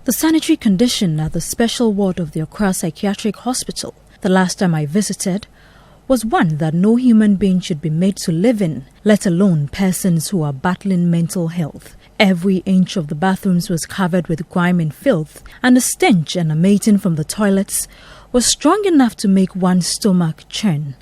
The sanitary condition at the special ward of the Accra Psychiatric Hospital, the last time I visited, was one that no human being should be made to live in, let alone persons who are battling mental health. Every inch of the bathrooms was covered with grime and filth, and the stench emanating from the toilets was strong enough to make one's stomach churn.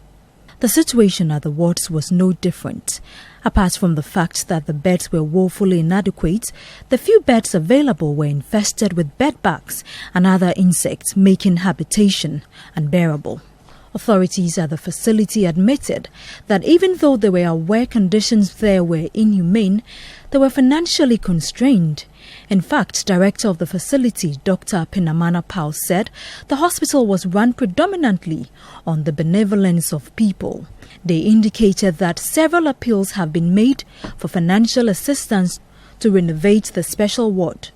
The situation at the wards was no different. Apart from the fact that the beds were woefully inadequate, the few beds available were infested with bedbugs and other insects, making habitation unbearable. Authorities at the facility admitted that even though they were aware conditions there were inhumane, they were financially constrained. In fact, director of the facility, Dr. Pinamana Pao, said the hospital was run predominantly on the benevolence of people. They indicated that several appeals have been made for financial assistance to renovate the special ward.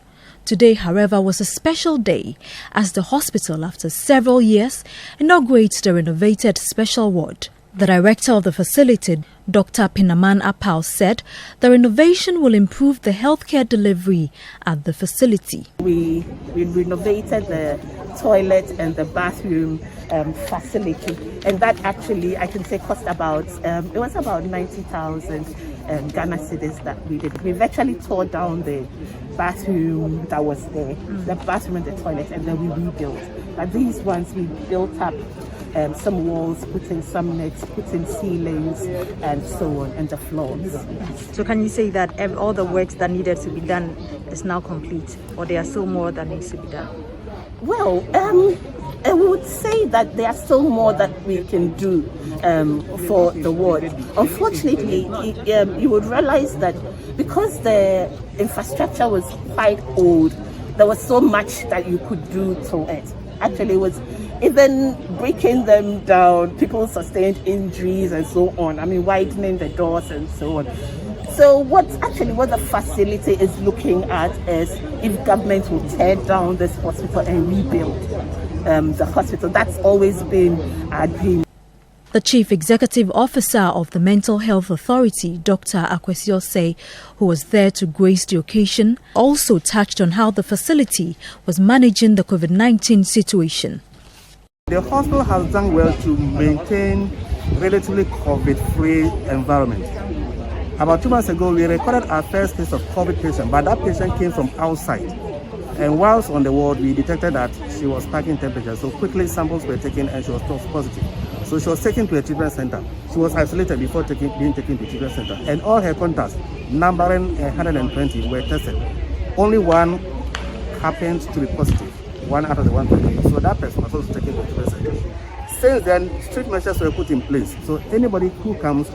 Today, however, was a special day as the hospital, after several years, inaugurates the renovated special ward. The director of the facility, Dr. Pinaman Apau, said the renovation will improve the healthcare delivery at the facility. We renovated the toilet and the bathroom facility, and that actually, I can say, cost about, it was about 90,000 Ghana cedis that we did. We've actually tore down the bathroom that was there, the bathroom and the toilet, and then we rebuilt. But these ones we built up some walls, put in some nets, put in ceilings, and so on, and the floors. So can you say that all the works that needed to be done is now complete, or there are still more that needs to be done? Well, I would say that there are still more that we can do for the ward. Unfortunately, you would realize that because the infrastructure was quite old, there was so much that you could do to it. Actually, it was even breaking them down, people sustained injuries and so on. I mean, widening the doors and so on. So what the facility is looking at is if government will tear down this hospital and rebuild the hospital. That's always been our dream. The Chief Executive Officer of the Mental Health Authority, Dr. Akwesio Say, who was there to grace the occasion, also touched on how the facility was managing the COVID-19 situation. The hospital has done well to maintain relatively COVID-free environment. About 2 months ago, we recorded our first case of COVID patient, but that patient came from outside. And whilst on the ward, we detected that she was spiking temperature. So quickly samples were taken and she was positive. So she was taken to a treatment center. She was isolated before being taken to a treatment center. And all her contacts, numbering 120, were tested. Only one happened to be positive, one out of the 120. So that person was also taken to a treatment center. Since then, strict measures were put in place. So anybody who comes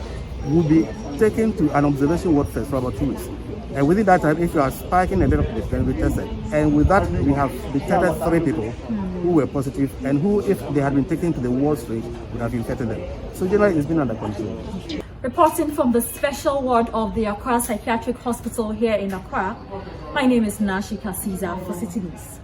will be taken to an observation ward first for about 2 weeks. And within that time, if you are spiking a little bit, then we tested. And with that, we have detected 3 people who were positive and who, if they had been taken to the ward street, would have infected them. So generally, it's been under control. Reporting from the special ward of the Accra Psychiatric Hospital here in Accra, my name is Nashi Kasiza for Citi News.